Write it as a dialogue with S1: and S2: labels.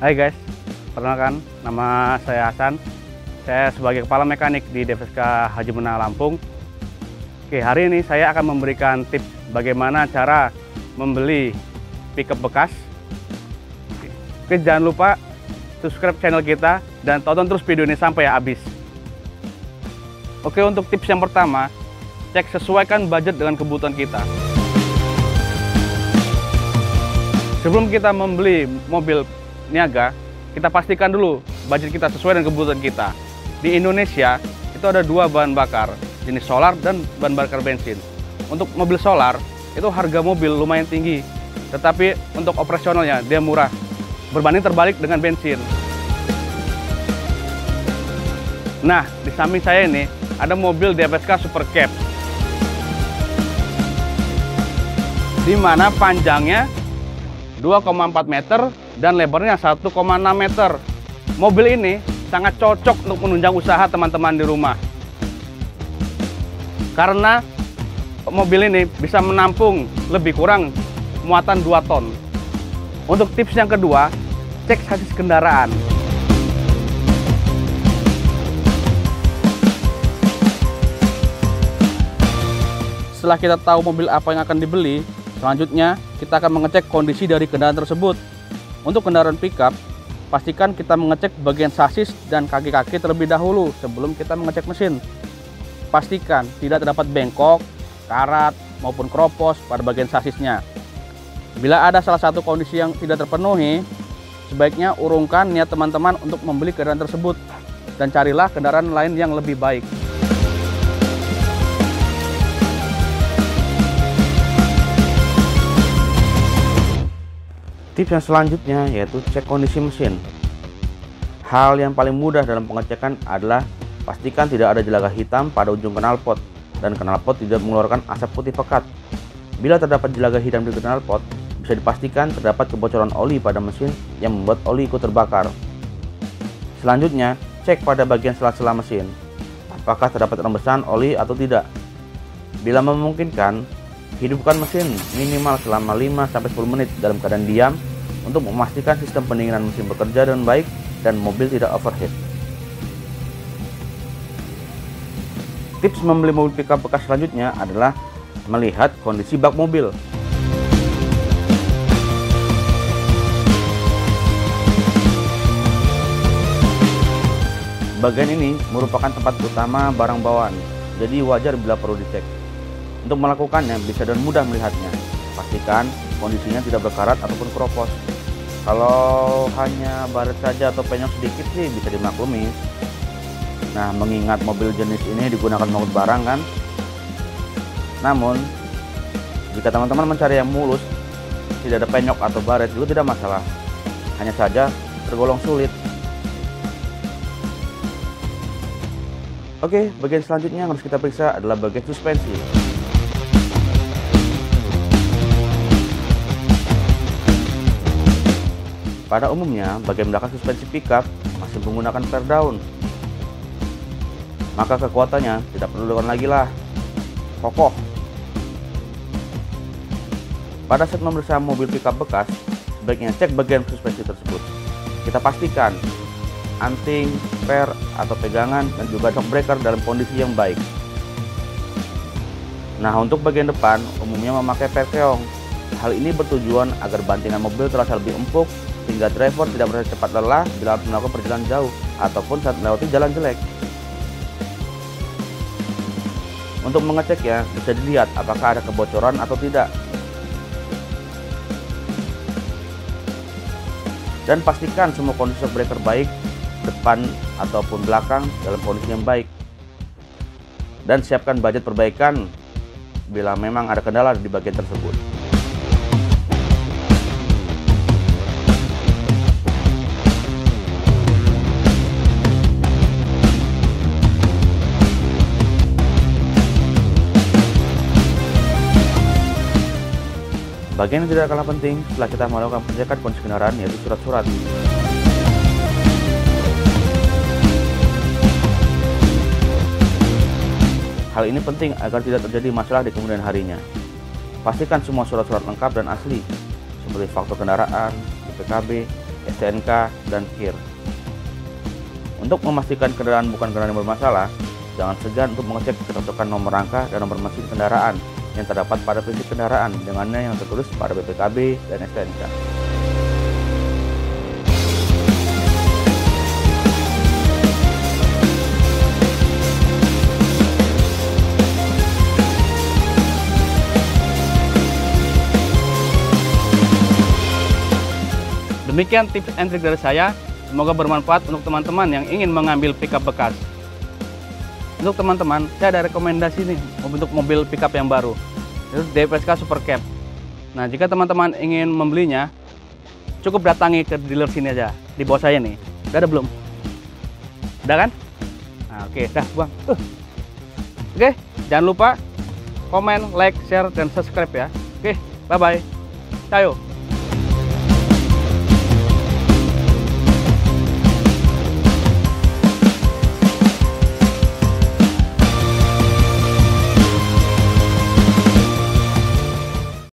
S1: Hai guys, perkenalkan nama saya Hasan. Saya sebagai kepala mekanik di DFSK Haji Menang Lampung. Oke, hari ini saya akan memberikan tips bagaimana cara membeli pickup bekas. Oke, jangan lupa subscribe channel kita dan tonton terus video ini sampai habis. Oke, untuk tips yang pertama, cek sesuaikan budget dengan kebutuhan kita. Sebelum kita membeli mobil niaga, kita pastikan dulu budget kita sesuai dengan kebutuhan kita. Di Indonesia itu ada dua bahan bakar, jenis solar dan bahan bakar bensin. Untuk mobil solar itu harga mobil lumayan tinggi, tetapi untuk operasionalnya dia murah, berbanding terbalik dengan bensin. Nah, di samping saya ini ada mobil DFSK Super Cab, di mana panjangnya 2,4 meter dan lebarnya 1,6 meter. Mobil ini sangat cocok untuk menunjang usaha teman-teman di rumah. Karena mobil ini bisa menampung lebih kurang muatan 2 ton. Untuk tips yang kedua, cek sasis kendaraan. Setelah kita tahu mobil apa yang akan dibeli, selanjutnya kita akan mengecek kondisi dari kendaraan tersebut. Untuk kendaraan pickup, pastikan kita mengecek bagian sasis dan kaki-kaki terlebih dahulu sebelum kita mengecek mesin. Pastikan tidak terdapat bengkok, karat, maupun keropos pada bagian sasisnya. Bila ada salah satu kondisi yang tidak terpenuhi, sebaiknya urungkan niat teman-teman untuk membeli kendaraan tersebut dan carilah kendaraan lain yang lebih baik. Tips yang selanjutnya yaitu cek kondisi mesin. Hal yang paling mudah dalam pengecekan adalah pastikan tidak ada jelaga hitam pada ujung knalpot dan knalpot tidak mengeluarkan asap putih pekat. Bila terdapat jelaga hitam di knalpot, bisa dipastikan terdapat kebocoran oli pada mesin yang membuat oli ikut terbakar. Selanjutnya, cek pada bagian sela-sela mesin, apakah terdapat rembesan oli atau tidak. Bila memungkinkan, hidupkan mesin minimal selama 5-10 menit dalam keadaan diam untuk memastikan sistem pendinginan mesin bekerja dengan baik dan mobil tidak overheat. Tips membeli mobil pickup bekas selanjutnya adalah melihat kondisi bak mobil. Bagian ini merupakan tempat utama barang bawaan, jadi wajar bila perlu dicek. Untuk melakukannya bisa dengan mudah melihatnya. Pastikan kondisinya tidak berkarat ataupun keropos. Kalau hanya baret saja atau penyok sedikit sih bisa dimaklumi. Nah, mengingat mobil jenis ini digunakan mengangkut barang kan. Namun, jika teman-teman mencari yang mulus, tidak ada penyok atau baret, itu tidak masalah. Hanya saja tergolong sulit. Oke, bagian selanjutnya yang harus kita periksa adalah bagian suspensi. Pada umumnya, bagian belakang suspensi pickup masih menggunakan flare down. Maka kekuatannya tidak perlu dilakukan lagi lah, kokoh. Pada saat memeriksa mobil pickup bekas, sebaiknya cek bagian suspensi tersebut. Kita pastikan anting, spare atau pegangan dan juga shock breaker dalam kondisi yang baik. Nah, untuk bagian depan umumnya memakai per keong. Hal ini bertujuan agar bantingan mobil terasa lebih empuk sehingga driver tidak merasa cepat lelah bila melakukan perjalanan jauh ataupun saat melewati jalan jelek. Untuk mengeceknya bisa dilihat apakah ada kebocoran atau tidak. Dan pastikan semua kondisi shock breaker baik, depan ataupun belakang dalam kondisi yang baik. Dan siapkan budget perbaikan bila memang ada kendala di bagian tersebut. Bagian yang tidak kalah penting setelah kita melakukan pengecekan kondisi kendaraan yaitu surat-surat. Hal ini penting agar tidak terjadi masalah di kemudian harinya. Pastikan semua surat-surat lengkap dan asli, seperti faktur kendaraan, PKB, STNK, dan KIR. Untuk memastikan kendaraan bukan kendaraan yang bermasalah, jangan segan untuk mengecek kecocokan nomor rangka dan nomor mesin kendaraan yang terdapat pada prinsip kendaraan dengannya yang tertulis pada BPKB dan STNK.
S2: Demikian tips and trik dari saya, semoga bermanfaat untuk teman-teman yang ingin mengambil pickup bekas. Untuk teman-teman, saya ada rekomendasi nih untuk mobil pickup yang baru, yaitu DFSK Super Cab. Nah, jika teman-teman ingin membelinya, cukup datangi ke dealer sini aja, di bawah saya nih. Udah ada belum? Udah kan? Nah, oke, dah buang. Oke, jangan lupa komen, like, share, dan subscribe ya. Oke, bye-bye. Cayo.